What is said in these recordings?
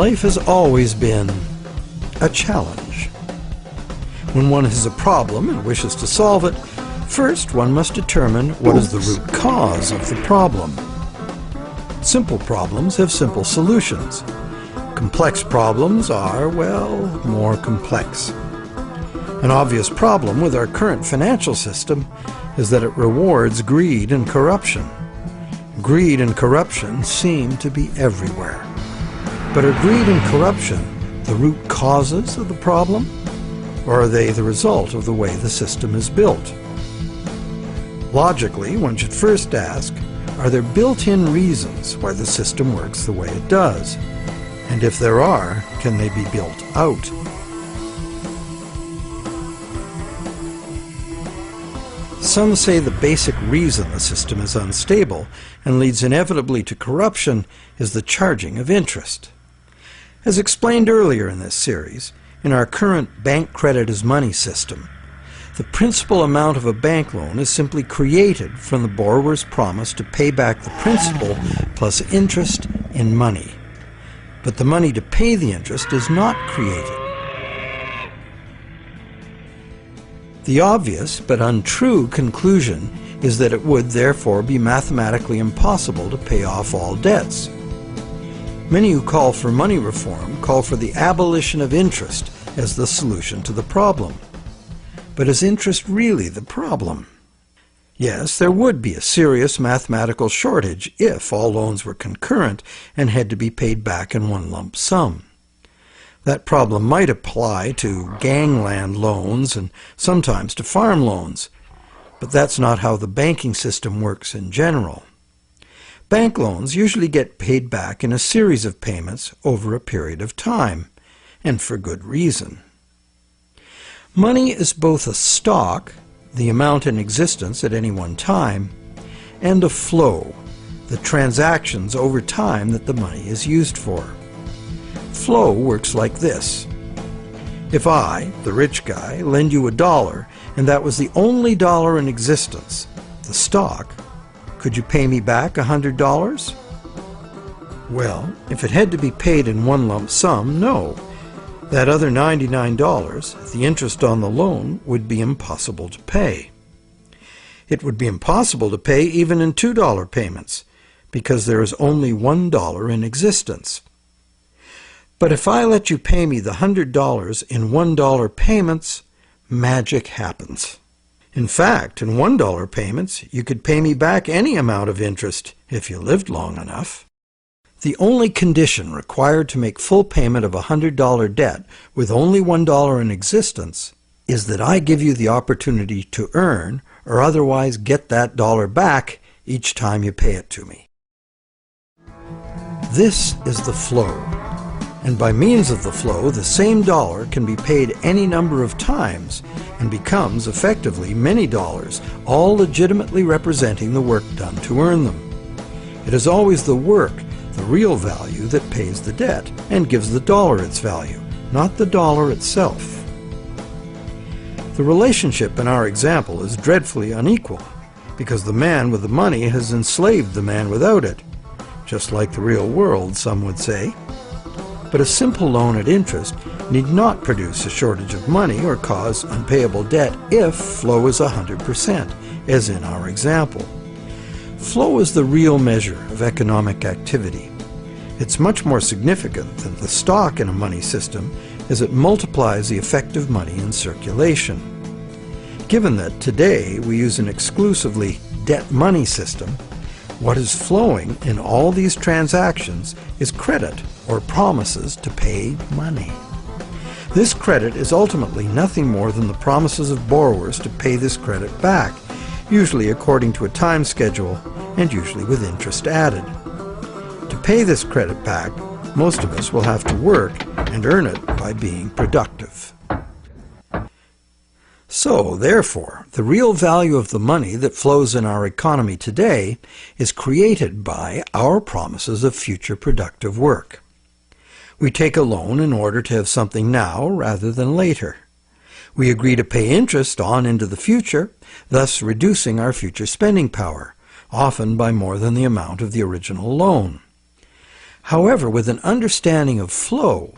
Life has always been a challenge. When one has a problem and wishes to solve it, first one must determine what is the root cause of the problem. Simple problems have simple solutions. Complex problems are, well, more complex. An obvious problem with our current financial system is that it rewards greed and corruption. Greed and corruption seem to be everywhere. But are greed and corruption the root causes of the problem, or are they the result of the way the system is built? Logically, one should first ask, are there built-in reasons why the system works the way it does? And if there are, can they be built out? Some say the basic reason the system is unstable and leads inevitably to corruption is the charging of interest. As explained earlier in this series, in our current bank credit as money system, the principal amount of a bank loan is simply created from the borrower's promise to pay back the principal plus interest in money. But the money to pay the interest is not created. The obvious but untrue conclusion is that it would therefore be mathematically impossible to pay off all debts. Many who call for money reform call for the abolition of interest as the solution to the problem. But is interest really the problem? Yes, there would be a serious mathematical shortage if all loans were concurrent and had to be paid back in one lump sum. That problem might apply to gangland loans and sometimes to farm loans, but that's not how the banking system works in general. Bank loans usually get paid back in a series of payments over a period of time, and for good reason. Money is both a stock, the amount in existence at any one time, and a flow, the transactions over time that the money is used for. Flow works like this. If I, the rich guy, lend you $1 and that was the only dollar in existence, the stock, could you pay me back $100? Well, if it had to be paid in one lump sum, no. That other $99, the interest on the loan, would be impossible to pay. It would be impossible to pay even in $2 payments, because there is only $1 in existence. But if I let you pay me the $100 in $1 payments, magic happens. In fact, in $1 payments, you could pay me back any amount of interest if you lived long enough. The only condition required to make full payment of a $100 debt with only $1 in existence is that I give you the opportunity to earn or otherwise get that dollar back each time you pay it to me. This is the flow, and by means of the flow, the same dollar can be paid any number of times and becomes effectively many dollars, all legitimately representing the work done to earn them. It is always the work, the real value, that pays the debt and gives the dollar its value, not the dollar itself. The relationship in our example is dreadfully unequal, because the man with the money has enslaved the man without it, just like the real world, some would say. But a simple loan at interest need not produce a shortage of money or cause unpayable debt if flow is 100%, as in our example. Flow is the real measure of economic activity. It's much more significant than the stock in a money system, as it multiplies the effective money in circulation. Given that today we use an exclusively debt money system, what is flowing in all these transactions is credit or promises to pay money. This credit is ultimately nothing more than the promises of borrowers to pay this credit back, usually according to a time schedule and usually with interest added. To pay this credit back, most of us will have to work and earn it by being productive. So, therefore, the real value of the money that flows in our economy today is created by our promises of future productive work. We take a loan in order to have something now rather than later. We agree to pay interest on into the future, thus reducing our future spending power, often by more than the amount of the original loan. However, with an understanding of flow,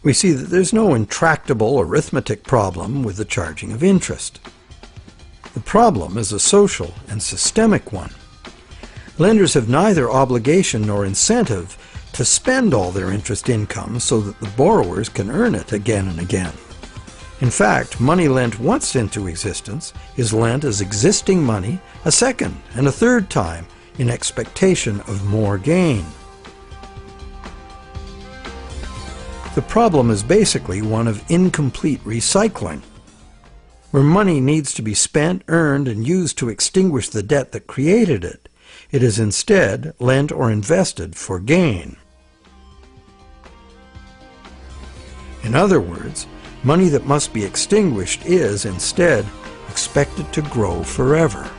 we see that there's no intractable arithmetic problem with the charging of interest. The problem is a social and systemic one. Lenders have neither obligation nor incentive to spend all their interest income so that the borrowers can earn it again and again. In fact, money lent once into existence is lent as existing money a second and a third time in expectation of more gain. The problem is basically one of incomplete recycling, where money needs to be spent, earned, and used to extinguish the debt that created it. It is instead lent or invested for gain. In other words, money that must be extinguished is, instead, expected to grow forever.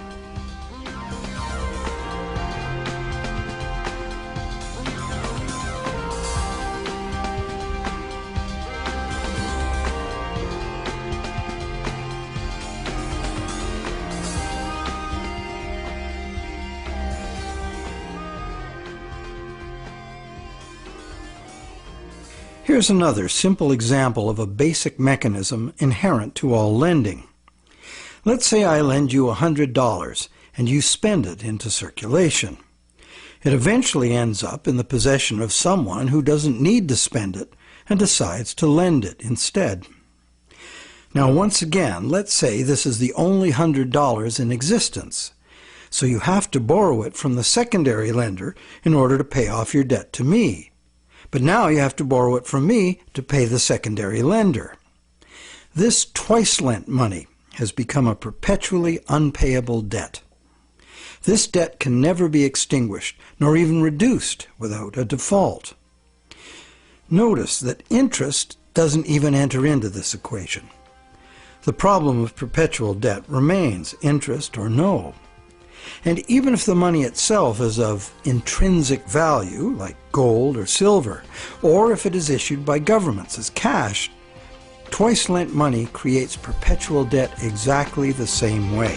Here's another simple example of a basic mechanism inherent to all lending. Let's say I lend you $100 and you spend it into circulation. It eventually ends up in the possession of someone who doesn't need to spend it and decides to lend it instead. Now once again, let's say this is the only $100 in existence, so you have to borrow it from the secondary lender in order to pay off your debt to me. But now you have to borrow it from me to pay the secondary lender. This twice-lent money has become a perpetually unpayable debt. This debt can never be extinguished, nor even reduced without a default. Notice that interest doesn't even enter into this equation. The problem of perpetual debt remains, interest or no. And even if the money itself is of intrinsic value, like gold or silver, or if it is issued by governments as cash, twice-lent money creates perpetual debt exactly the same way.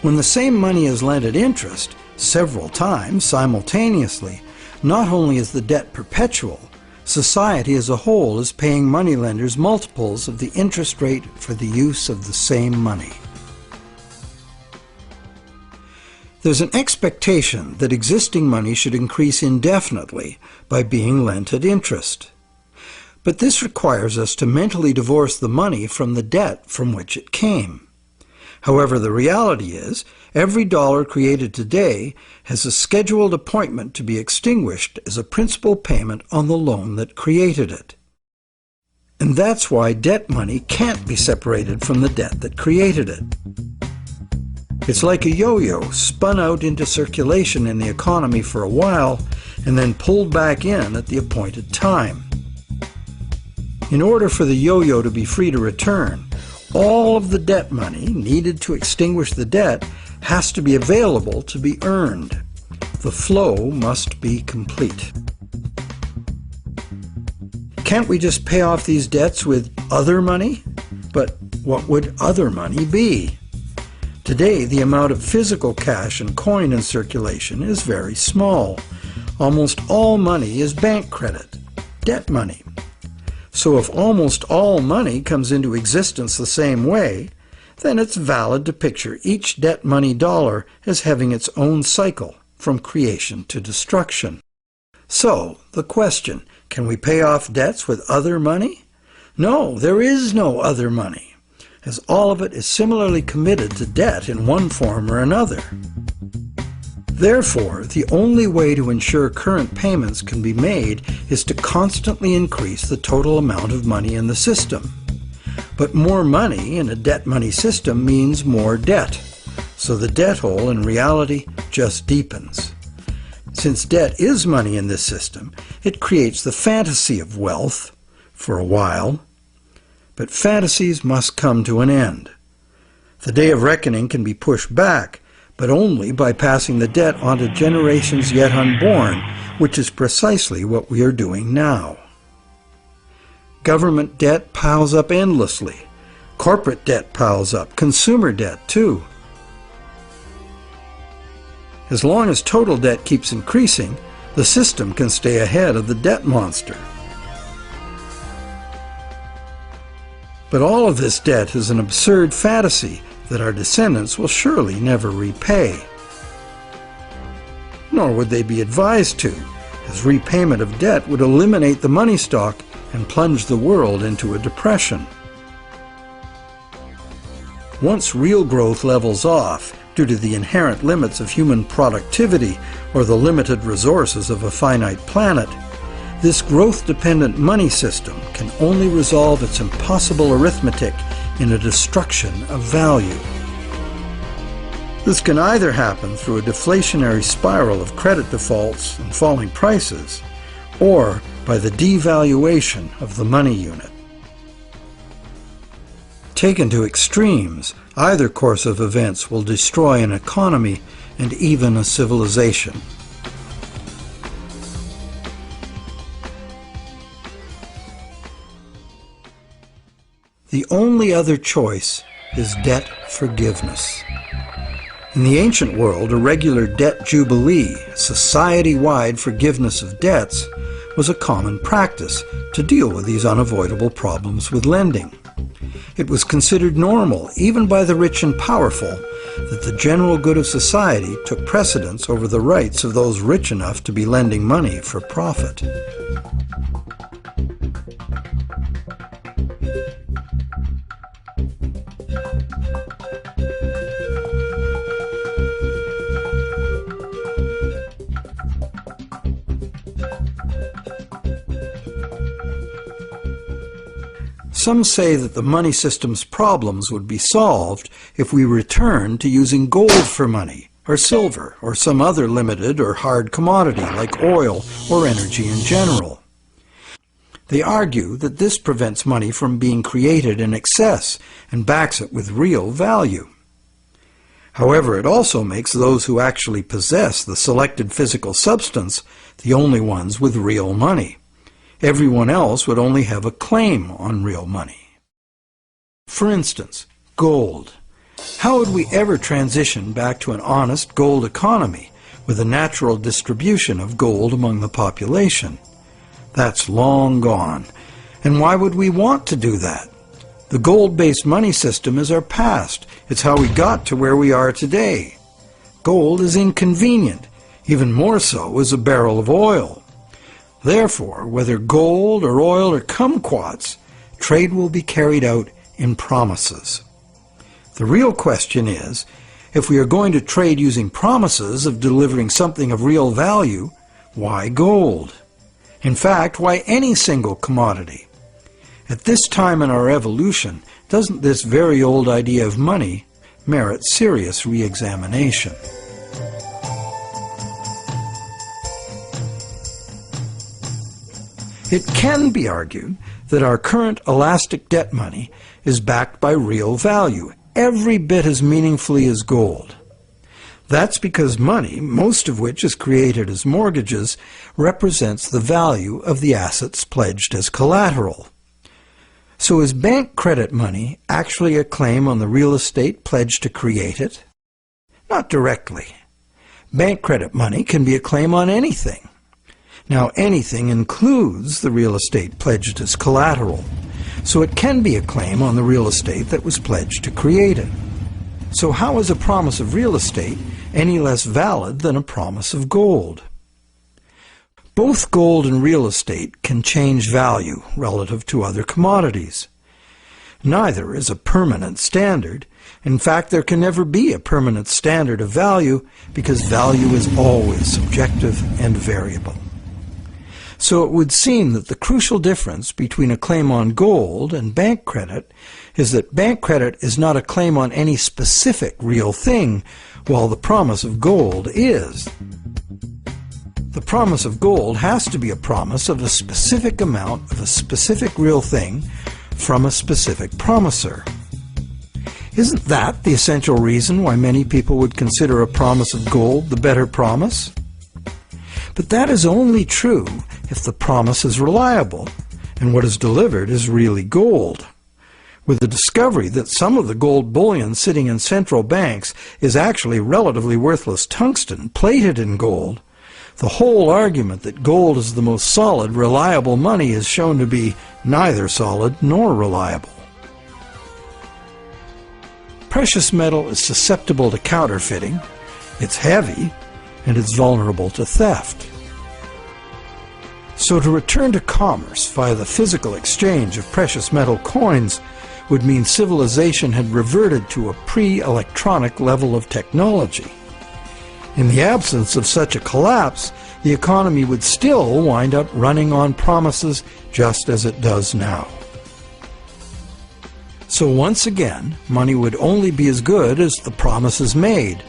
When the same money is lent at interest, several times simultaneously, not only is the debt perpetual, society as a whole is paying moneylenders multiples of the interest rate for the use of the same money. There's an expectation that existing money should increase indefinitely by being lent at interest. But this requires us to mentally divorce the money from the debt from which it came. However, the reality is, every dollar created today has a scheduled appointment to be extinguished as a principal payment on the loan that created it. And that's why debt money can't be separated from the debt that created it. It's like a yo-yo spun out into circulation in the economy for a while and then pulled back in at the appointed time. In order for the yo-yo to be free to return, all of the debt money needed to extinguish the debt has to be available to be earned. The flow must be complete. Can't we just pay off these debts with other money? But what would other money be? Today, the amount of physical cash and coin in circulation is very small. Almost all money is bank credit, debt money. So if almost all money comes into existence the same way, then it's valid to picture each debt money dollar as having its own cycle from creation to destruction. So, the question, can we pay off debts with other money? No, there is no other money, as all of it is similarly committed to debt in one form or another. Therefore, the only way to ensure current payments can be made is to constantly increase the total amount of money in the system. But more money in a debt money system means more debt, so the debt hole in reality just deepens. Since debt is money in this system, it creates the fantasy of wealth for a while, but fantasies must come to an end. The day of reckoning can be pushed back, but only by passing the debt on to generations yet unborn, which is precisely what we are doing now. Government debt piles up endlessly. Corporate debt piles up, consumer debt too. As long as total debt keeps increasing, the system can stay ahead of the debt monster. But all of this debt is an absurd fantasy that our descendants will surely never repay. Nor would they be advised to, as repayment of debt would eliminate the money stock and plunge the world into a depression. Once real growth levels off, due to the inherent limits of human productivity or the limited resources of a finite planet, this growth-dependent money system can only resolve its impossible arithmetic in a destruction of value. This can either happen through a deflationary spiral of credit defaults and falling prices, or by the devaluation of the money unit. Taken to extremes, either course of events will destroy an economy and even a civilization. The only other choice is debt forgiveness. In the ancient world, a regular debt jubilee, society-wide forgiveness of debts, was a common practice to deal with these unavoidable problems with lending. It was considered normal, even by the rich and powerful, that the general good of society took precedence over the rights of those rich enough to be lending money for profit. Some say that the money system's problems would be solved if we returned to using gold for money, or silver, or some other limited or hard commodity like oil or energy in general. They argue that this prevents money from being created in excess and backs it with real value. However, it also makes those who actually possess the selected physical substance the only ones with real money. Everyone else would only have a claim on real money. For instance, gold. How would we ever transition back to an honest gold economy with a natural distribution of gold among the population? That's long gone. And why would we want to do that? The gold-based money system is our past. It's how we got to where we are today. Gold is inconvenient. Even more so is a barrel of oil. Therefore, whether gold or oil or kumquats, trade will be carried out in promises. The real question is, if we are going to trade using promises of delivering something of real value, why gold? In fact, why any single commodity? At this time in our evolution, doesn't this very old idea of money merit serious re-examination? It can be argued that our current elastic debt money is backed by real value, every bit as meaningfully as gold. That's because money, most of which is created as mortgages, represents the value of the assets pledged as collateral. So is bank credit money actually a claim on the real estate pledged to create it? Not directly. Bank credit money can be a claim on anything. Now, anything includes the real estate pledged as collateral, so it can be a claim on the real estate that was pledged to create it. So how is a promise of real estate any less valid than a promise of gold? Both gold and real estate can change value relative to other commodities. Neither is a permanent standard. In fact, there can never be a permanent standard of value because value is always subjective and variable. So it would seem that the crucial difference between a claim on gold and bank credit is that bank credit is not a claim on any specific real thing, while the promise of gold is. The promise of gold has to be a promise of a specific amount of a specific real thing from a specific promiser. Isn't that the essential reason why many people would consider a promise of gold the better promise? But that is only true if the promise is reliable and what is delivered is really gold. with the discovery that some of the gold bullion sitting in central banks is actually relatively worthless tungsten plated in gold, the whole argument that gold is the most solid, reliable money is shown to be neither solid nor reliable. Precious metal is susceptible to counterfeiting, it's heavy, and it's vulnerable to theft. So to return to commerce via the physical exchange of precious metal coins would mean civilization had reverted to a pre-electronic level of technology. In the absence of such a collapse, the economy would still wind up running on promises just as it does now. So once again, money would only be as good as the promises made,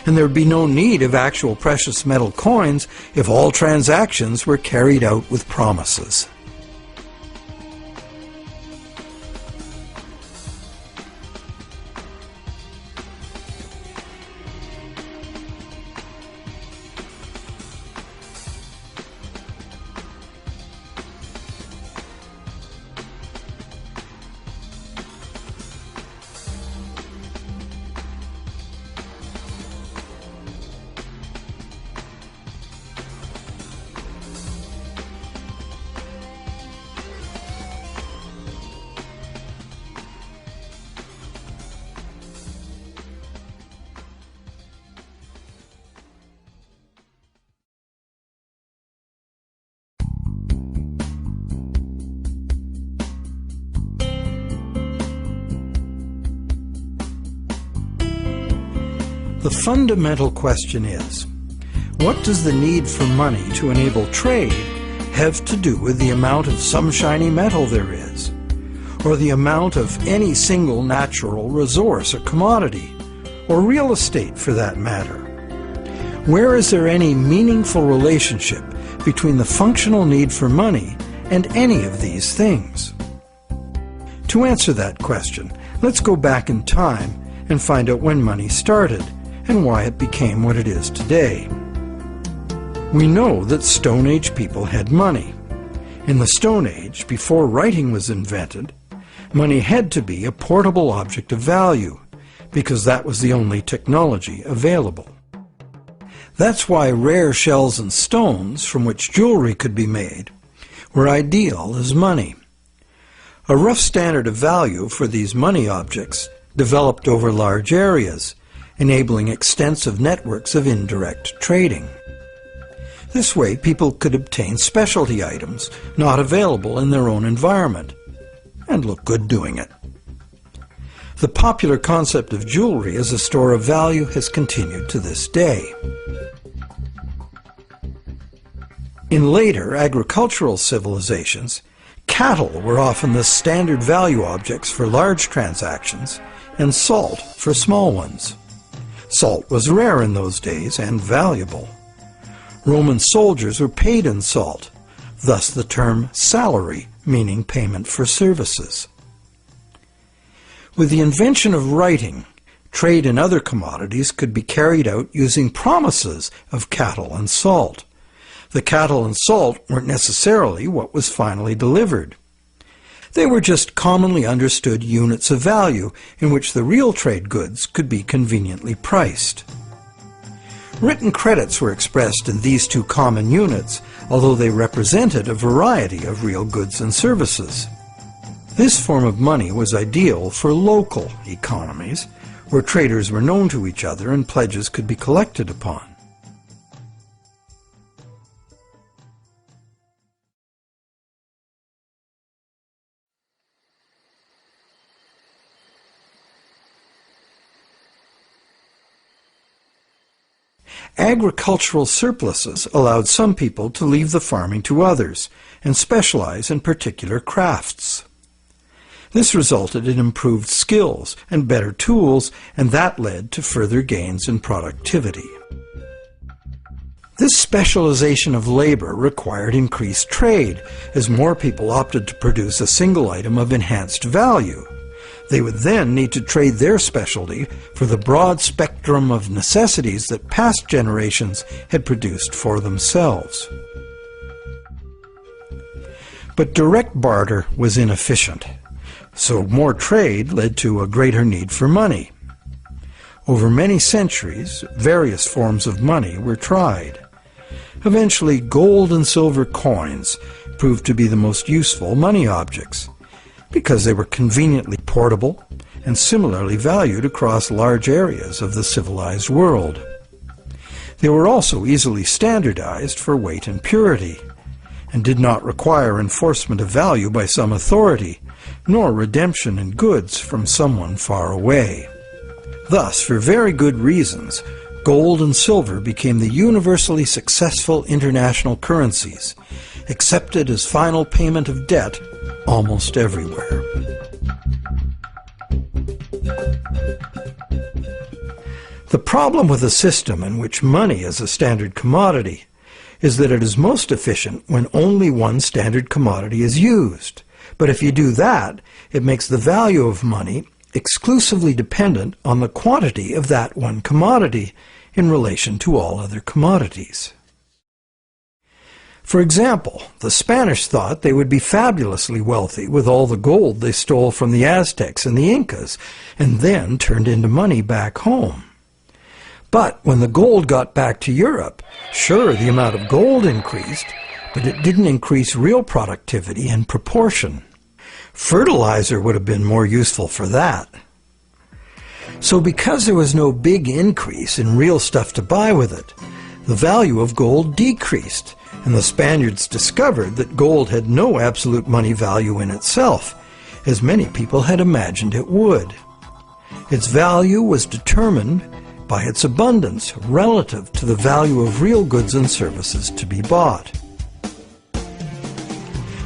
and there would be no need of actual precious metal coins if all transactions were carried out with promises. The fundamental question is, what does the need for money to enable trade have to do with the amount of some shiny metal there is, or the amount of any single natural resource or commodity, or real estate for that matter? Where is there any meaningful relationship between the functional need for money and any of these things? To answer that question, let's go back in time and find out when money started and why it became what it is today. We know that Stone Age people had money. In the Stone Age, before writing was invented, money had to be a portable object of value, because that was the only technology available. That's why rare shells and stones, from which jewelry could be made, were ideal as money. A rough standard of value for these money objects developed over large areas, enabling extensive networks of indirect trading. This way, people could obtain specialty items not available in their own environment, and look good doing it. The popular concept of jewelry as a store of value has continued to this day. In later agricultural civilizations, cattle were often the standard value objects for large transactions, and salt for small ones. Salt was rare in those days and valuable. Roman soldiers were paid in salt, thus the term salary, meaning payment for services. With the invention of writing, trade in other commodities could be carried out using promises of cattle and salt. The cattle and salt weren't necessarily what was finally delivered. They were just commonly understood units of value in which the real trade goods could be conveniently priced. Written credits were expressed in these two common units, although they represented a variety of real goods and services. This form of money was ideal for local economies, where traders were known to each other and pledges could be collected upon. Agricultural surpluses allowed some people to leave the farming to others and specialize in particular crafts. This resulted in improved skills and better tools, and that led to further gains in productivity. This specialization of labor required increased trade, as more people opted to produce a single item of enhanced value. They would then need to trade their specialty for the broad spectrum of necessities that past generations had produced for themselves. But direct barter was inefficient. So more trade led to a greater need for money. Over many centuries, various forms of money were tried. Eventually, gold and silver coins proved to be the most useful money objects because they were conveniently portable and similarly valued across large areas of the civilized world. They were also easily standardized for weight and purity, and did not require enforcement of value by some authority, nor redemption in goods from someone far away. Thus, for very good reasons, gold and silver became the universally successful international currencies, accepted as final payment of debt almost everywhere. The problem with a system in which money is a standard commodity is that it is most efficient when only one standard commodity is used. But if you do that, it makes the value of money exclusively dependent on the quantity of that one commodity in relation to all other commodities. For example, the Spanish thought they would be fabulously wealthy with all the gold they stole from the Aztecs and the Incas, and then turned into money back home. But when the gold got back to Europe, sure, the amount of gold increased, but it didn't increase real productivity in proportion. Fertilizer would have been more useful for that. So because there was no big increase in real stuff to buy with it, the value of gold decreased, and the Spaniards discovered that gold had no absolute money value in itself, as many people had imagined it would. Its value was determined by its abundance relative to the value of real goods and services to be bought.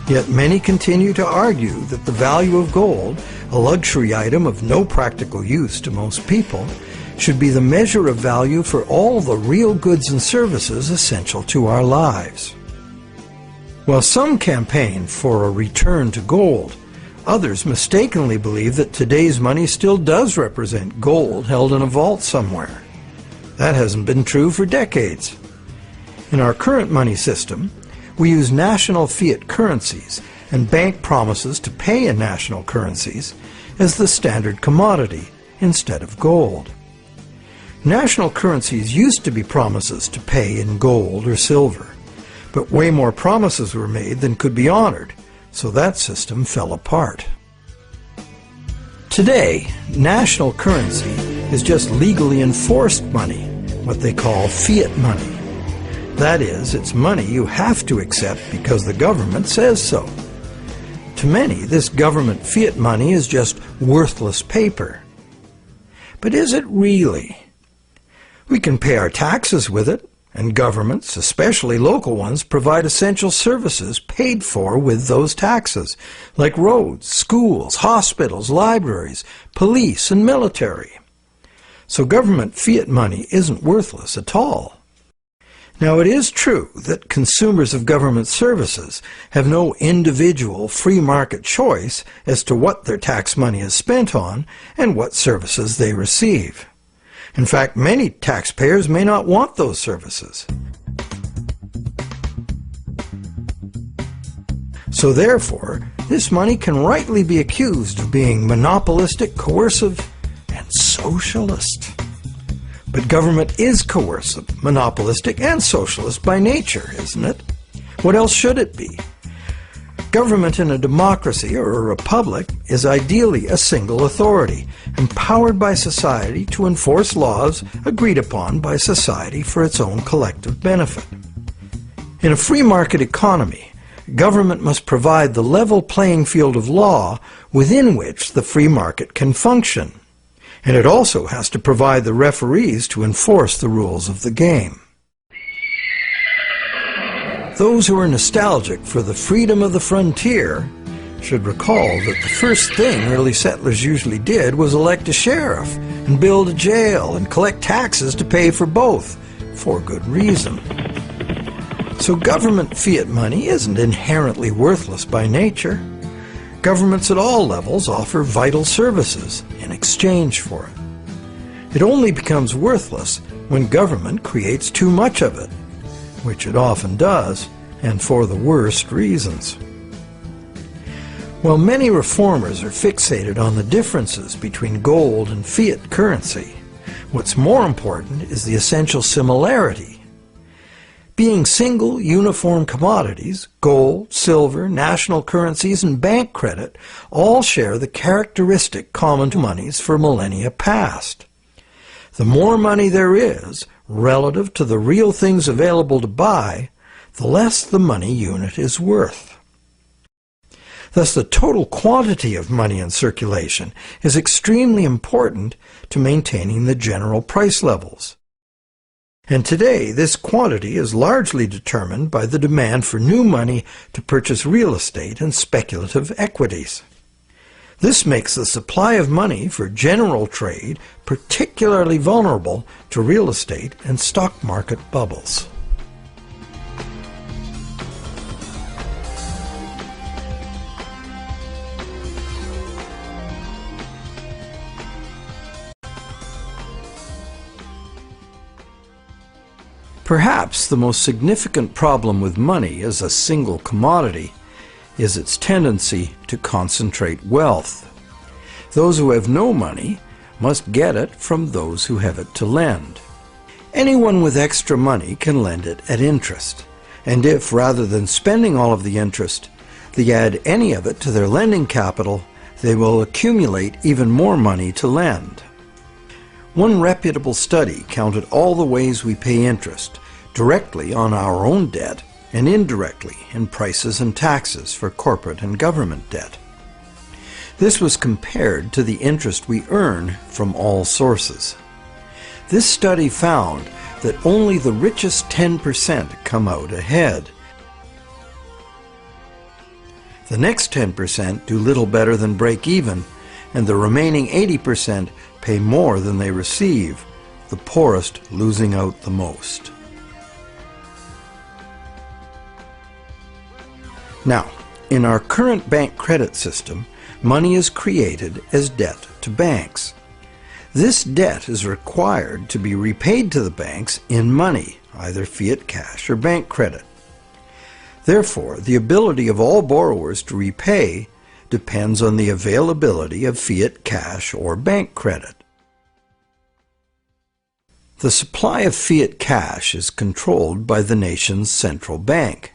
Yet many continue to argue that the value of gold, a luxury item of no practical use to most people, should be the measure of value for all the real goods and services essential to our lives. While some campaign for a return to gold, others mistakenly believe that today's money still does represent gold held in a vault somewhere. That hasn't been true for decades. In our current money system, we use national fiat currencies and bank promises to pay in national currencies as the standard commodity instead of gold. National currencies used to be promises to pay in gold or silver, but way more promises were made than could be honored, so that system fell apart. Today, national currency is just legally enforced money, what they call fiat money. That is, it's money you have to accept because the government says so. To many, this government fiat money is just worthless paper. But is it really? We can pay our taxes with it, and governments, especially local ones, provide essential services paid for with those taxes, like roads, schools, hospitals, libraries, police, and military. So government fiat money isn't worthless at all. Now, it is true that consumers of government services have no individual free market choice as to what their tax money is spent on and what services they receive. In fact, many taxpayers may not want those services. So therefore, this money can rightly be accused of being monopolistic, coercive, and socialist. But government is coercive, monopolistic, and socialist by nature, isn't it? What else should it be? Government in a democracy or a republic is ideally a single authority, empowered by society to enforce laws agreed upon by society for its own collective benefit. In a free market economy, government must provide the level playing field of law within which the free market can function. And it also has to provide the referees to enforce the rules of the game. Those who are nostalgic for the freedom of the frontier should recall that the first thing early settlers usually did was elect a sheriff and build a jail and collect taxes to pay for both, for good reason. So government fiat money isn't inherently worthless by nature. Governments at all levels offer vital services in exchange for it. It only becomes worthless when government creates too much of it, which it often does, and for the worst reasons. While many reformers are fixated on the differences between gold and fiat currency, what's more important is the essential similarity. Being single, uniform commodities, gold, silver, national currencies, and bank credit all share the characteristic common to monies for millennia past. The more money there is, relative to the real things available to buy, the less the money unit is worth. Thus, the total quantity of money in circulation is extremely important to maintaining the general price levels. And today, this quantity is largely determined by the demand for new money to purchase real estate and speculative equities. This makes the supply of money for general trade particularly vulnerable to real estate and stock market bubbles. Perhaps the most significant problem with money as a single commodity is its tendency to concentrate wealth. Those who have no money must get it from those who have it to lend. Anyone with extra money can lend it at interest, and if, rather than spending all of the interest, they add any of it to their lending capital, they will accumulate even more money to lend. One reputable study counted all the ways we pay interest, directly on our own debt and indirectly in prices and taxes for corporate and government debt. This was compared to the interest we earn from all sources. This study found that only the richest 10% come out ahead. The next 10% do little better than break even, and the remaining 80% pay more than they receive, the poorest losing out the most. Now, in our current bank credit system, money is created as debt to banks. This debt is required to be repaid to the banks in money, either fiat cash or bank credit. Therefore, the ability of all borrowers to repay depends on the availability of fiat cash or bank credit. The supply of fiat cash is controlled by the nation's central bank,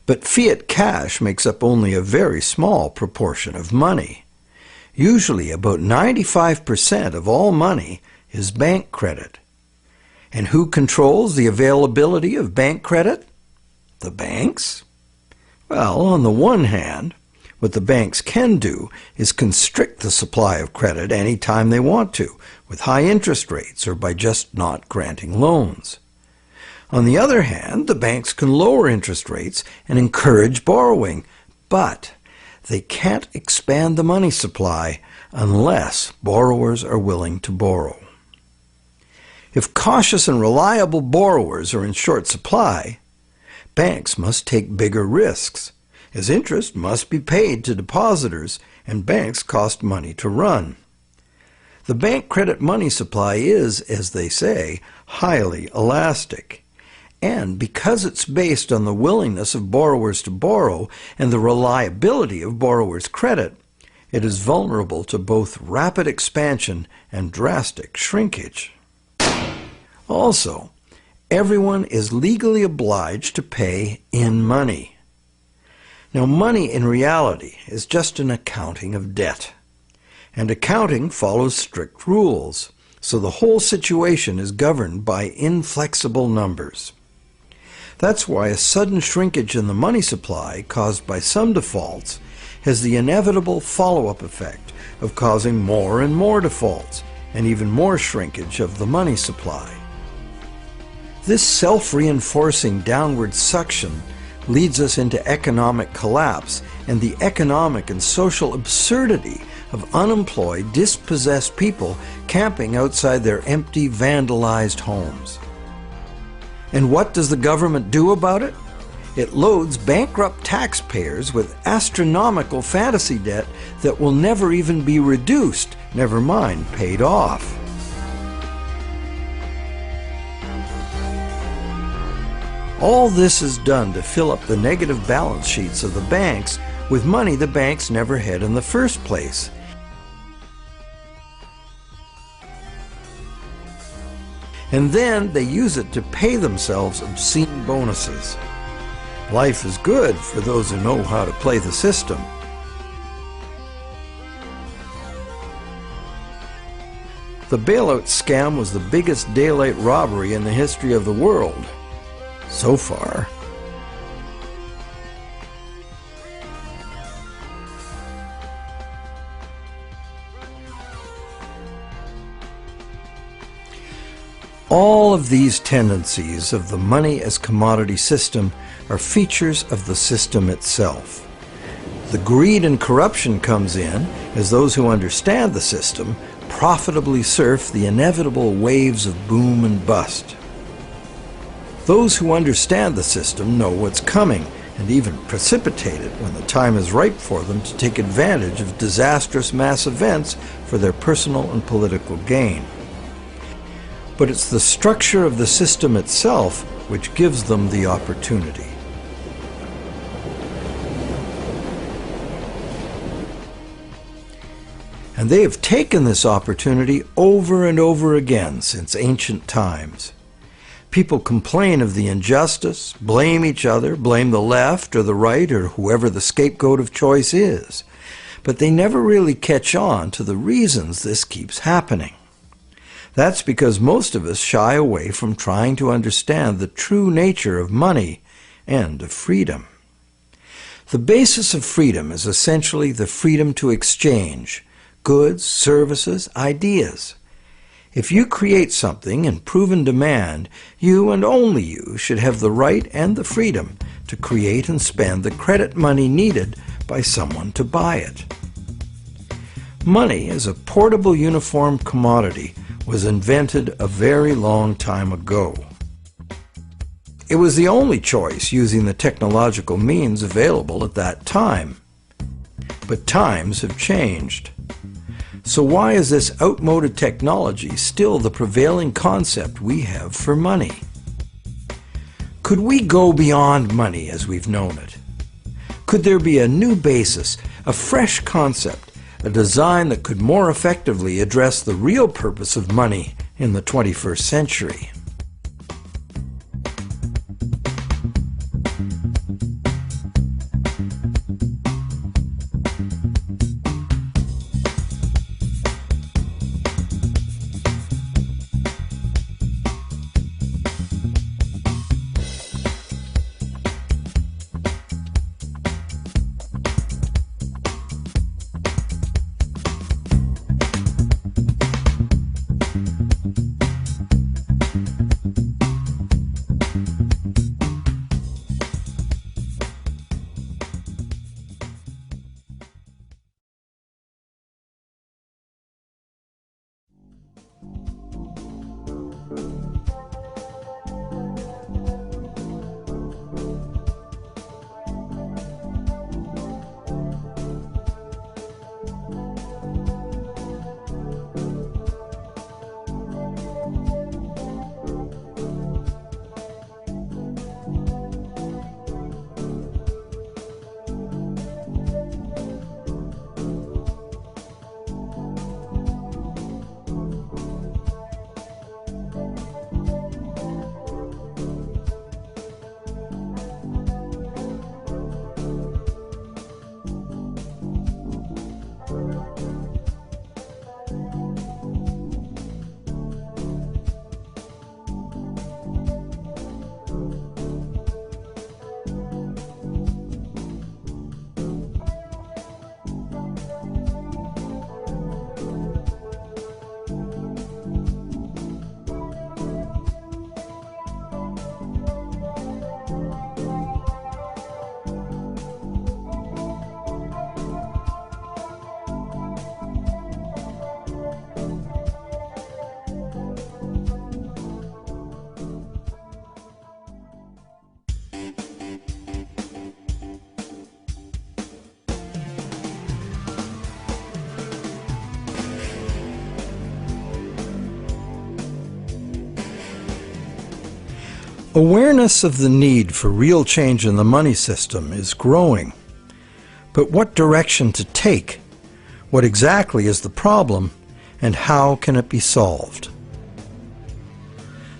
but fiat cash makes up only a very small proportion of money. Usually about 95% of all money is bank credit. And who controls the availability of bank credit? The banks? Well, on the one hand, what the banks can do is constrict the supply of credit any time they want to, with high interest rates or by just not granting loans. On the other hand, the banks can lower interest rates and encourage borrowing, but they can't expand the money supply unless borrowers are willing to borrow. If cautious and reliable borrowers are in short supply, banks must take bigger risks, as interest must be paid to depositors and banks cost money to run. The bank credit money supply is, as they say, highly elastic. And because it's based on the willingness of borrowers to borrow and the reliability of borrowers' credit, it is vulnerable to both rapid expansion and drastic shrinkage. Also, everyone is legally obliged to pay in money. Now, money in reality is just an accounting of debt, and accounting follows strict rules, so the whole situation is governed by inflexible numbers. That's why a sudden shrinkage in the money supply caused by some defaults has the inevitable follow-up effect of causing more and more defaults and even more shrinkage of the money supply. This self-reinforcing downward suction leads us into economic collapse and the economic and social absurdity of unemployed, dispossessed people camping outside their empty, vandalized homes. And what does the government do about it? It loads bankrupt taxpayers with astronomical fantasy debt that will never even be reduced, never mind paid off. All this is done to fill up the negative balance sheets of the banks with money the banks never had in the first place. And then they use it to pay themselves obscene bonuses. Life is good for those who know how to play the system. The bailout scam was the biggest daylight robbery in the history of the world. So far. All of these tendencies of the money as commodity system are features of the system itself. The greed and corruption comes in as those who understand the system profitably surf the inevitable waves of boom and bust. Those who understand the system know what's coming and even precipitate it when the time is ripe for them to take advantage of disastrous mass events for their personal and political gain. But it's the structure of the system itself which gives them the opportunity. And they have taken this opportunity over and over again since ancient times. People complain of the injustice, blame each other, blame the left or the right or whoever the scapegoat of choice is. But they never really catch on to the reasons this keeps happening. That's because most of us shy away from trying to understand the true nature of money and of freedom. The basis of freedom is essentially the freedom to exchange goods, services, ideas. If you create something in proven demand, you and only you should have the right and the freedom to create and spend the credit money needed by someone to buy it. Money as a portable uniform commodity was invented a very long time ago. It was the only choice using the technological means available at that time. But times have changed. So why is this outmoded technology still the prevailing concept we have for money? Could we go beyond money as we've known it? Could there be a new basis, a fresh concept, a design that could more effectively address the real purpose of money in the 21st century? Awareness of the need for real change in the money system is growing. But what direction to take? What exactly is the problem, and how can it be solved?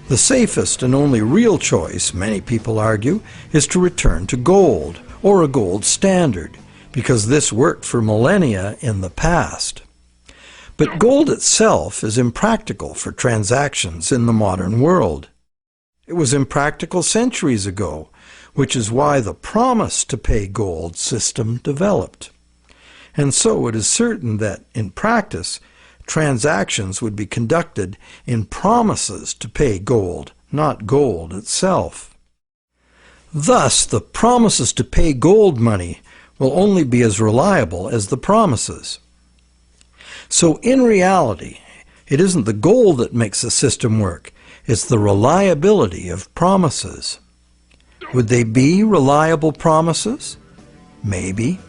The safest and only real choice, many people argue, is to return to gold, or a gold standard, because this worked for millennia in the past. But gold itself is impractical for transactions in the modern world. It was impractical centuries ago, which is why the promise to pay gold system developed. And so it is certain that, in practice, transactions would be conducted in promises to pay gold, not gold itself. Thus, the promises to pay gold money will only be as reliable as the promises. So in reality, it isn't the gold that makes the system work, it's the reliability of promises. Would they be reliable promises? Maybe.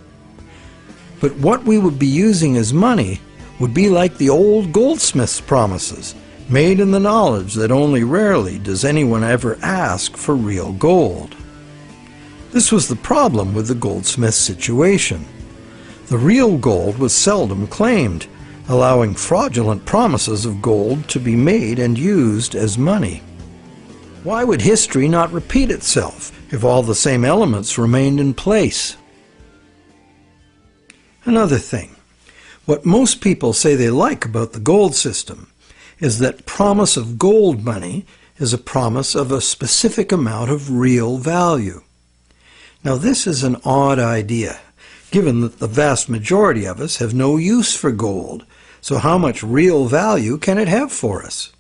But what we would be using as money would be like the old goldsmith's promises, made in the knowledge that only rarely does anyone ever ask for real gold. This was the problem with the goldsmith situation. The real gold was seldom claimed, allowing fraudulent promises of gold to be made and used as money. Why would history not repeat itself if all the same elements remained in place? Another thing, what most people say they like about the gold system is that promise of gold money is a promise of a specific amount of real value. Now this is an odd idea, given that the vast majority of us have no use for gold, so how much real value can it have for us?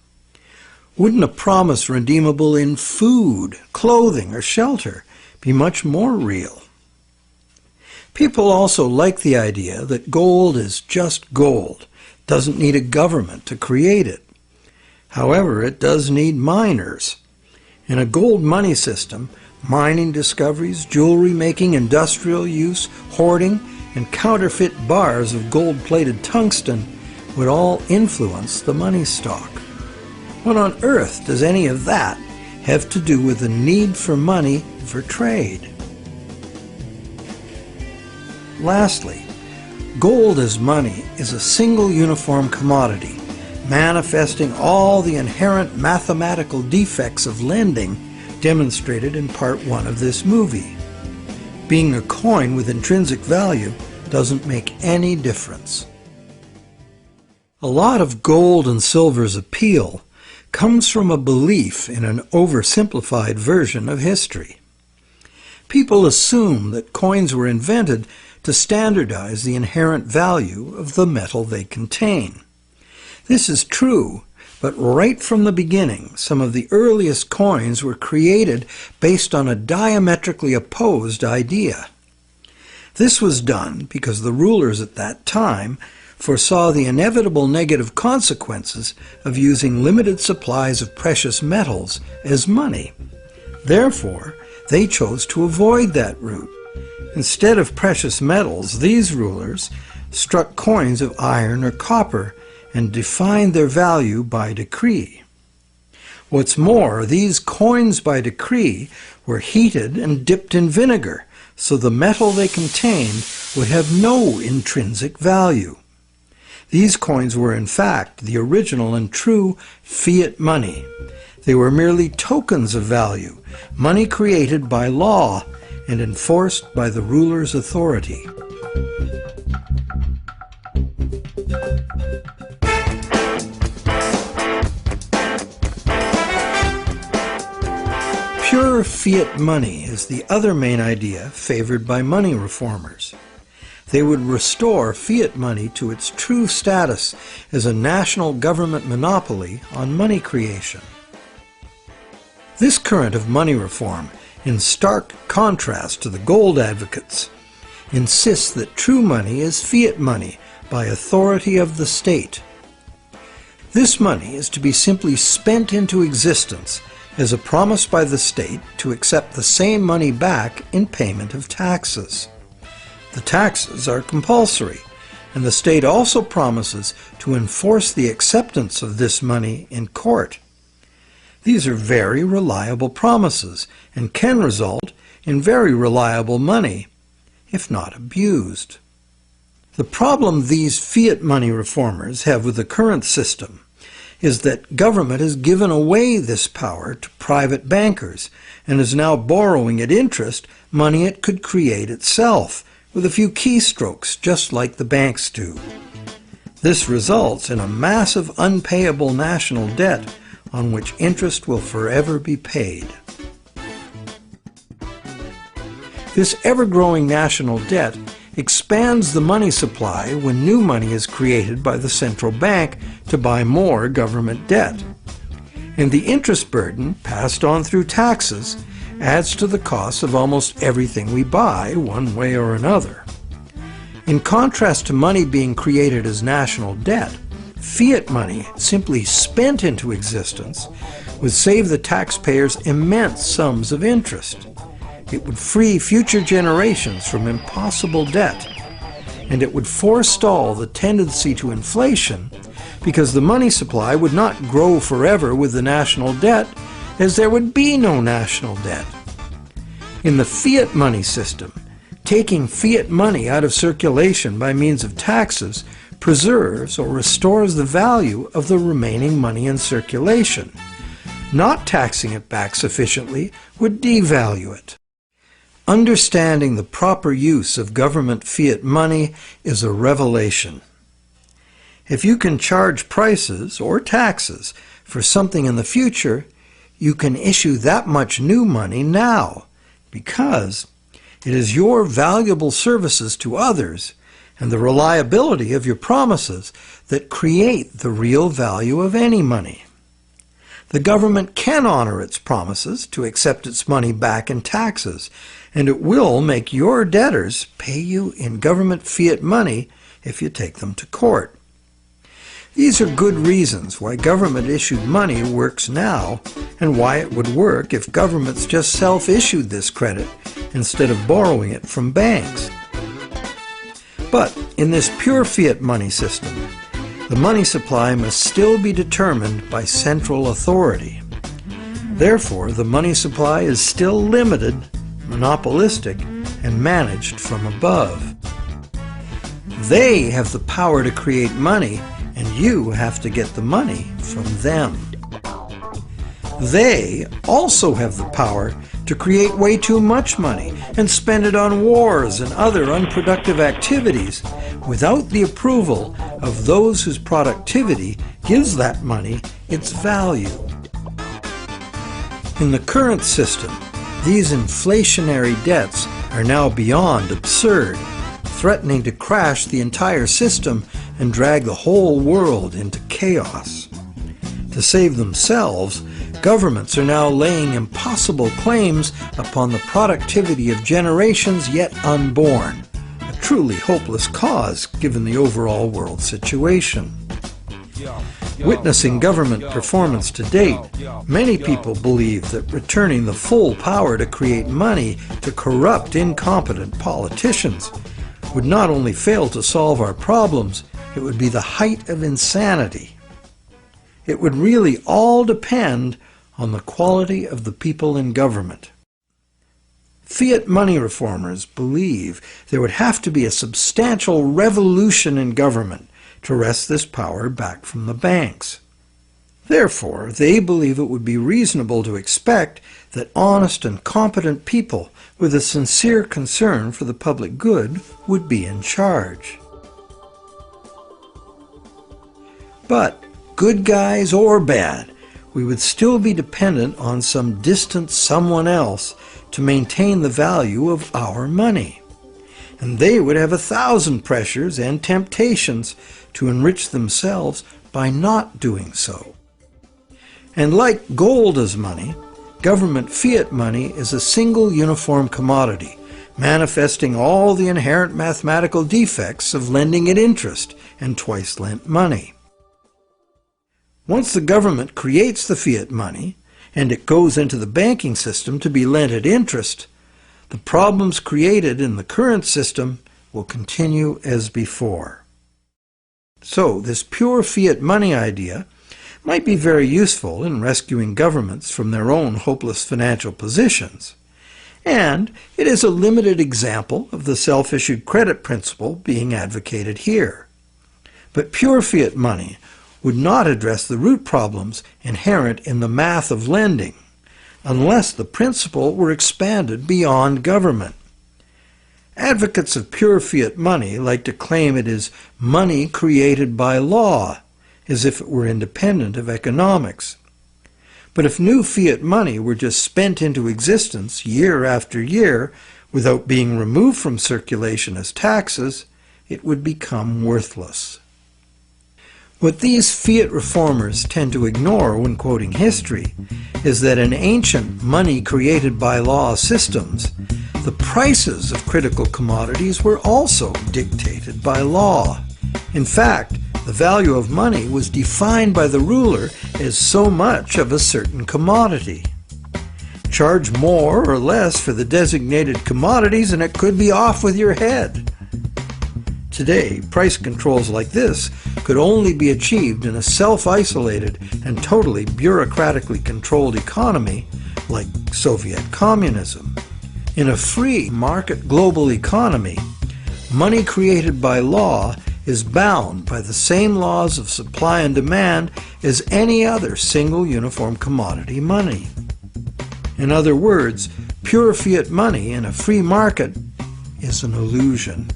Wouldn't a promise redeemable in food, clothing, or shelter be much more real? People also like the idea that gold is just gold, doesn't need a government to create it. However, it does need miners. In a gold money system, mining discoveries, jewelry making, industrial use, hoarding, and counterfeit bars of gold-plated tungsten would all influence the money stock. What on earth does any of that have to do with the need for money for trade? Lastly, gold as money is a single uniform commodity, manifesting all the inherent mathematical defects of lending demonstrated in part 1 of this movie. Being a coin with intrinsic value doesn't make any difference. A lot of gold and silver's appeal comes from a belief in an oversimplified version of history. People assume that coins were invented to standardize the inherent value of the metal they contain. This is true, but right from the beginning, some of the earliest coins were created based on a diametrically opposed idea. This was done because the rulers at that time foresaw the inevitable negative consequences of using limited supplies of precious metals as money. Therefore, they chose to avoid that route. Instead of precious metals, these rulers struck coins of iron or copper and defined their value by decree. What's more, these coins by decree were heated and dipped in vinegar, so the metal they contained would have no intrinsic value. These coins were in fact the original and true fiat money. They were merely tokens of value, money created by law and enforced by the ruler's authority. Pure fiat money is the other main idea favored by money reformers. They would restore fiat money to its true status as a national government monopoly on money creation. This current of money reform, in stark contrast to the gold advocates, insists that true money is fiat money by authority of the state. This money is to be simply spent into existence as a promise by the state to accept the same money back in payment of taxes. The taxes are compulsory, and the state also promises to enforce the acceptance of this money in court. These are very reliable promises and can result in very reliable money. if not abused. The problem these fiat money reformers have with the current system is that government has given away this power to private bankers and is now borrowing at interest money it could create itself with a few keystrokes, just like the banks do. This results in a massive unpayable national debt on which interest will forever be paid. This ever-growing national debt expands the money supply when new money is created by the central bank to buy more government debt. And the interest burden, passed on through taxes, adds to the cost of almost everything we buy, one way or another. In contrast to money being created as national debt, fiat money, simply spent into existence, would save the taxpayers immense sums of interest. It would free future generations from impossible debt, and it would forestall the tendency to inflation because the money supply would not grow forever with the national debt, as there would be no national debt. In the fiat money system, taking fiat money out of circulation by means of taxes preserves or restores the value of the remaining money in circulation. Not taxing it back sufficiently would devalue it. Understanding the proper use of government fiat money is a revelation. If you can charge prices or taxes for something in the future, you can issue that much new money now, because it is your valuable services to others and the reliability of your promises that create the real value of any money. The government can honor its promises to accept its money back in taxes, and it will make your debtors pay you in government fiat money if you take them to court. These are good reasons why government-issued money works now, and why it would work if governments just self-issued this credit instead of borrowing it from banks. But in this pure fiat money system, the money supply must still be determined by central authority. Therefore, the money supply is still limited, monopolistic, and managed from above. They have the power to create money, and you have to get the money from them. They also have the power to create way too much money and spend it on wars and other unproductive activities without the approval of those whose productivity gives that money its value. In the current system, these inflationary debts are now beyond absurd, threatening to crash the entire system and drag the whole world into chaos. To save themselves, governments are now laying impossible claims upon the productivity of generations yet unborn, a truly hopeless cause given the overall world situation. Witnessing government performance to date, many people believe that returning the full power to create money to corrupt, incompetent politicians would not only fail to solve our problems, it would be the height of insanity. It would really all depend on the quality of the people in government. Fiat money reformers believe there would have to be a substantial revolution in government to wrest this power back from the banks. Therefore, they believe it would be reasonable to expect that honest and competent people with a sincere concern for the public good would be in charge. But, good guys or bad, we would still be dependent on some distant someone else to maintain the value of our money. And they would have 1,000 pressures and temptations to enrich themselves by not doing so. And like gold as money, government fiat money is a single uniform commodity, manifesting all the inherent mathematical defects of lending at interest and twice lent money. Once the government creates the fiat money, and it goes into the banking system to be lent at interest, the problems created in the current system will continue as before. So, this pure fiat money idea might be very useful in rescuing governments from their own hopeless financial positions, and it is a limited example of the self-issued credit principle being advocated here. But pure fiat money would not address the root problems inherent in the math of lending, unless the principle were expanded beyond government. Advocates of pure fiat money like to claim it is money created by law, as if it were independent of economics. But if new fiat money were just spent into existence year after year without being removed from circulation as taxes, it would become worthless. What these fiat reformers tend to ignore when quoting history is that in ancient money-created-by-law systems, the prices of critical commodities were also dictated by law. In fact, the value of money was defined by the ruler as so much of a certain commodity. Charge more or less for the designated commodities and it could be off with your head. Today, price controls like this could only be achieved in a self-isolated and totally bureaucratically controlled economy like Soviet communism. In a free market global economy, money created by law is bound by the same laws of supply and demand as any other single uniform commodity money. In other words, pure fiat money in a free market is an illusion.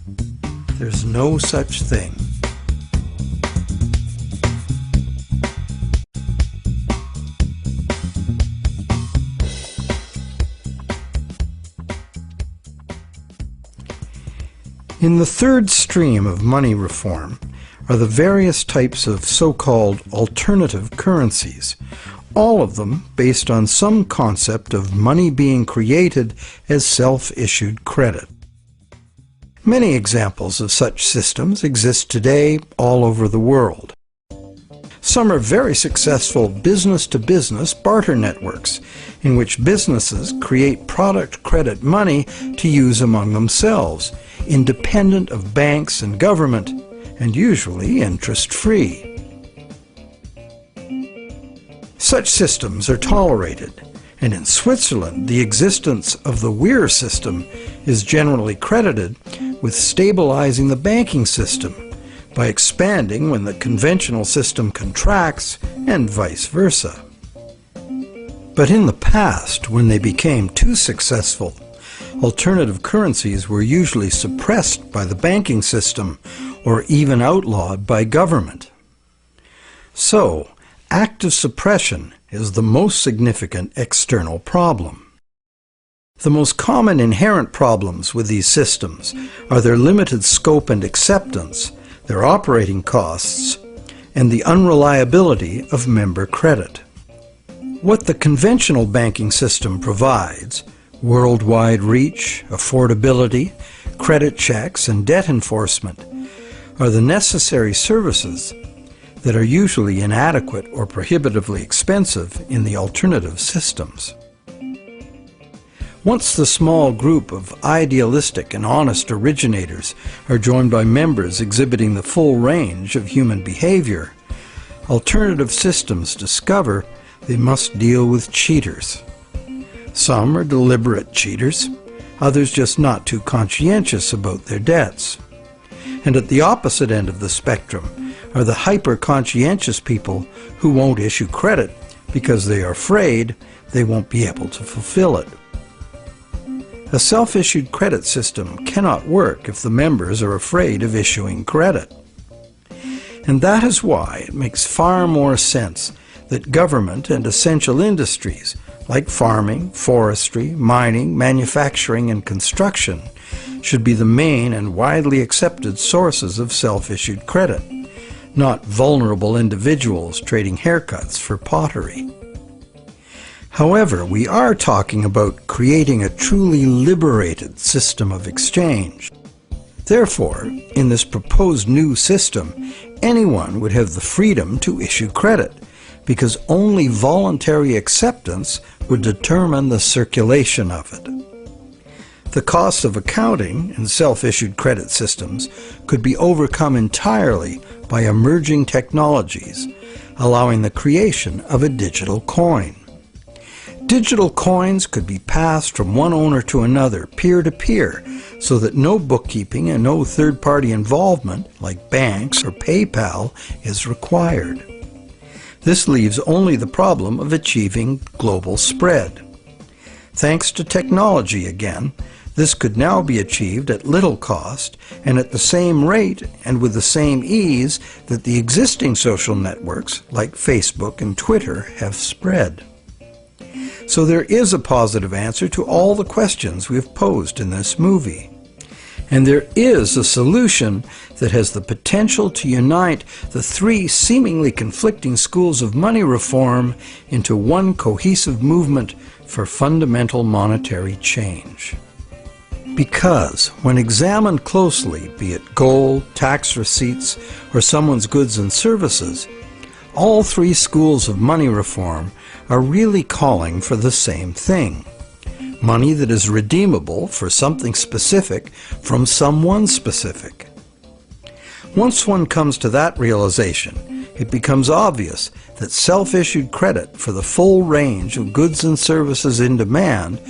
There's no such thing. In the third stream of money reform are the various types of so-called alternative currencies, all of them based on some concept of money being created as self-issued credit. Many examples of such systems exist today all over the world. Some are very successful business-to-business barter networks, in which businesses create product credit money to use among themselves, independent of banks and government, and usually interest-free. Such systems are tolerated, and in Switzerland the existence of the Weir system is generally credited with stabilizing the banking system by expanding when the conventional system contracts and vice versa. But in the past, when they became too successful, alternative currencies were usually suppressed by the banking system or even outlawed by government. So, active suppression is the most significant external problem. The most common inherent problems with these systems are their limited scope and acceptance, their operating costs, and the unreliability of member credit. What the conventional banking system provides, worldwide reach, affordability, credit checks, and debt enforcement, are the necessary services that are usually inadequate or prohibitively expensive in the alternative systems. Once the small group of idealistic and honest originators are joined by members exhibiting the full range of human behavior, alternative systems discover they must deal with cheaters. Some are deliberate cheaters, others just not too conscientious about their debts. And at the opposite end of the spectrum are the hyper-conscientious people who won't issue credit because they are afraid they won't be able to fulfill it. A self-issued credit system cannot work if the members are afraid of issuing credit. And that is why it makes far more sense that government and essential industries like farming, forestry, mining, manufacturing, and construction should be the main and widely accepted sources of self-issued credit, not vulnerable individuals trading haircuts for pottery. However, we are talking about creating a truly liberated system of exchange. Therefore, in this proposed new system, anyone would have the freedom to issue credit, because only voluntary acceptance would determine the circulation of it. The cost of accounting in self-issued credit systems could be overcome entirely by emerging technologies, allowing the creation of a digital coin. Digital coins could be passed from one owner to another, peer-to-peer, so that no bookkeeping and no third-party involvement, like banks or PayPal, is required. This leaves only the problem of achieving global spread. Thanks to technology again, this could now be achieved at little cost and at the same rate and with the same ease that the existing social networks like Facebook and Twitter have spread. So there is a positive answer to all the questions we have posed in this movie. And there is a solution that has the potential to unite the three seemingly conflicting schools of money reform into one cohesive movement for fundamental monetary change. Because, when examined closely, be it gold, tax receipts, or someone's goods and services, all three schools of money reform are really calling for the same thing. Money that is redeemable for something specific from someone specific. Once one comes to that realization, it becomes obvious that self-issued credit for the full range of goods and services in demand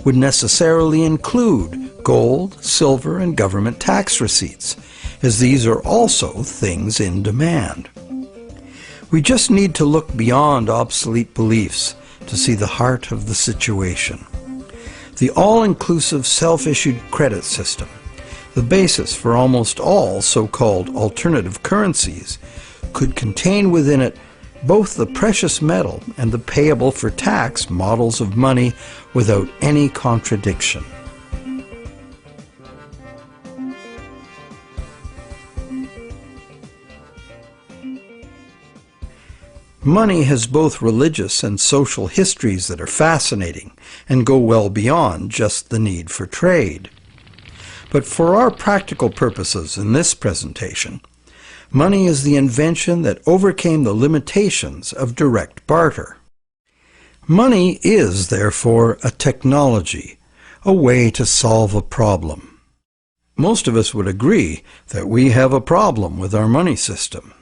would necessarily include gold, silver, and government tax receipts, as these are also things in demand. We just need to look beyond obsolete beliefs to see the heart of the situation. The all-inclusive self-issued credit system, the basis for almost all so-called alternative currencies, could contain within it both the precious metal and the payable for tax models of money without any contradiction. Money has both religious and social histories that are fascinating and go well beyond just the need for trade. But for our practical purposes in this presentation, money is the invention that overcame the limitations of direct barter. Money is, therefore, a technology, a way to solve a problem. Most of us would agree that we have a problem with our money system.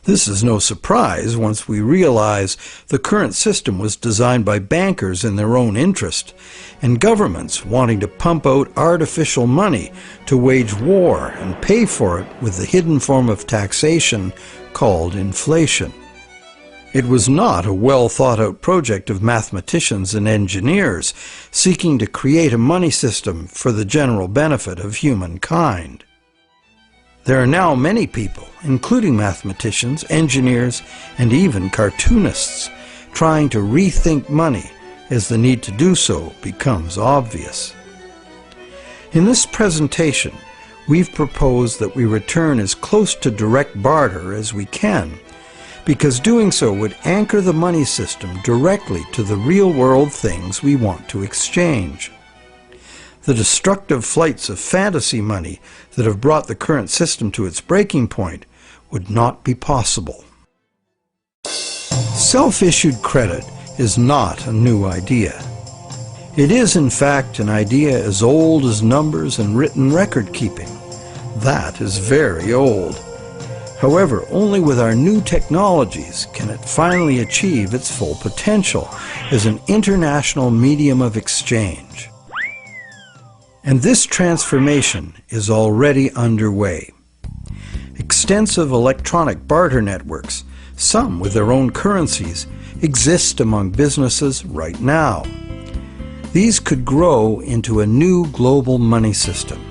This is no surprise once we realize the current system was designed by bankers in their own interest, and governments wanting to pump out artificial money to wage war and pay for it with the hidden form of taxation called inflation. It was not a well-thought-out project of mathematicians and engineers seeking to create a money system for the general benefit of humankind. There are now many people, including mathematicians, engineers, and even cartoonists, trying to rethink money as the need to do so becomes obvious. In this presentation, we've proposed that we return as close to direct barter as we can, because doing so would anchor the money system directly to the real-world things we want to exchange. The destructive flights of fantasy money that have brought the current system to its breaking point would not be possible. Self-issued credit is not a new idea. It is, in fact, an idea as old as numbers and written record-keeping. That is very old. However, only with our new technologies can it finally achieve its full potential as an international medium of exchange. And this transformation is already underway. Extensive electronic barter networks, some with their own currencies, exist among businesses right now. These could grow into a new global money system.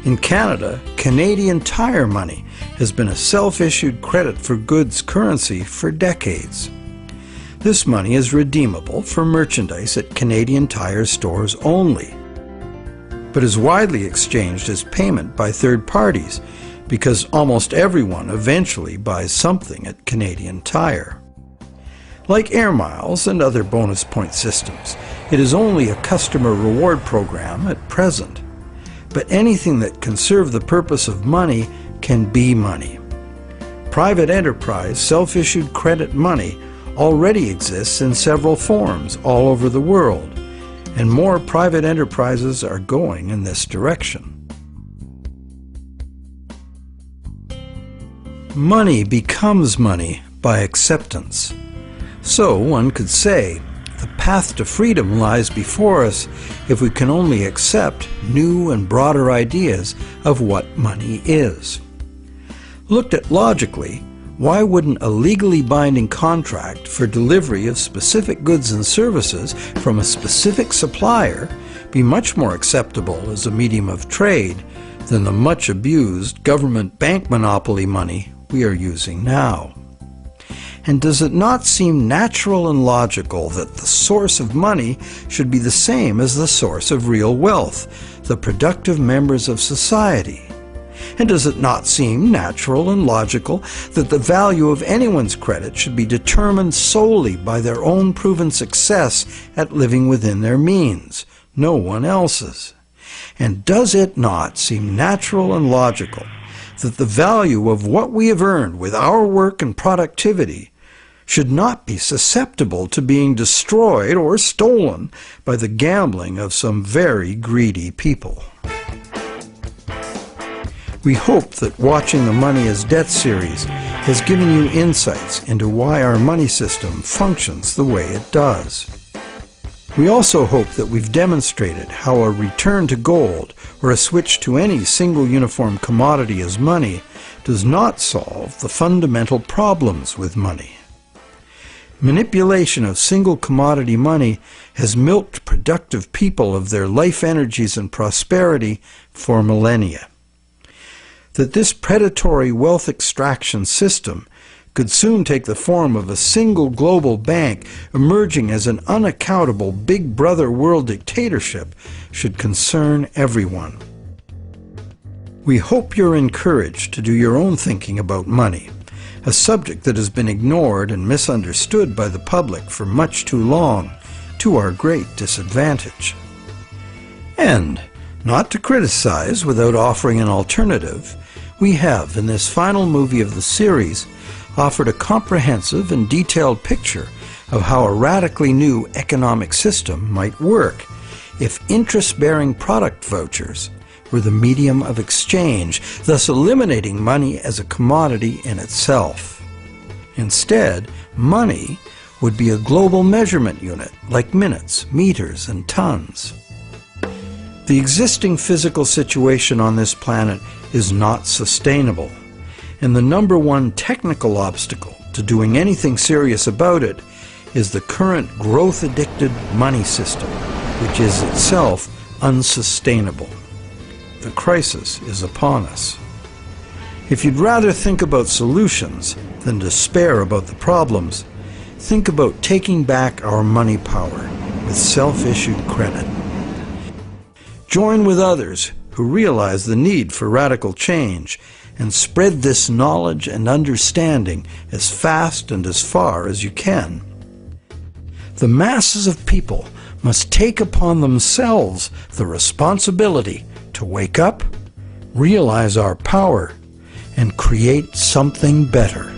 In Canada, Canadian Tire money has been a self-issued credit for goods currency for decades. This money is redeemable for merchandise at Canadian Tire stores only, but is widely exchanged as payment by third parties because almost everyone eventually buys something at Canadian Tire. Like air miles and other bonus point systems, it is only a customer reward program at present. But anything that can serve the purpose of money can be money. Private enterprise self-issued credit money already exists in several forms all over the world, and more private enterprises are going in this direction. Money becomes money by acceptance. So one could say The path to freedom lies before us if we can only accept new and broader ideas of what money is. Looked at logically, why wouldn't a legally binding contract for delivery of specific goods and services from a specific supplier be much more acceptable as a medium of trade than the much abused government bank monopoly money we are using now? And does it not seem natural and logical that the source of money should be the same as the source of real wealth, the productive members of society? And does it not seem natural and logical that the value of anyone's credit should be determined solely by their own proven success at living within their means, no one else's? And does it not seem natural and logical that the value of what we have earned with our work and productivity should not be susceptible to being destroyed or stolen by the gambling of some very greedy people? We hope that watching the Money is Debt series has given you insights into why our money system functions the way it does. We also hope that we've demonstrated how a return to gold or a switch to any single uniform commodity as money does not solve the fundamental problems with money. Manipulation of single commodity money has milked productive people of their life energies and prosperity for millennia. That this predatory wealth extraction system could soon take the form of a single global bank emerging as an unaccountable big brother world dictatorship should concern everyone. We hope you're encouraged to do your own thinking about money, a subject that has been ignored and misunderstood by the public for much too long, to our great disadvantage. And, not to criticize without offering an alternative, we have, in this final movie of the series, offered a comprehensive and detailed picture of how a radically new economic system might work if interest-bearing product vouchers were the medium of exchange, thus eliminating money as a commodity in itself. Instead, money would be a global measurement unit like minutes, meters, and tons. The existing physical situation on this planet is not sustainable, and the number one technical obstacle to doing anything serious about it is the current growth-addicted money system, which is itself unsustainable. The crisis is upon us. If you'd rather think about solutions than despair about the problems, think about taking back our money power with self-issued credit. Join with others who realize the need for radical change and spread this knowledge and understanding as fast and as far as you can. The masses of people must take upon themselves the responsibility to wake up, realize our power, and create something better.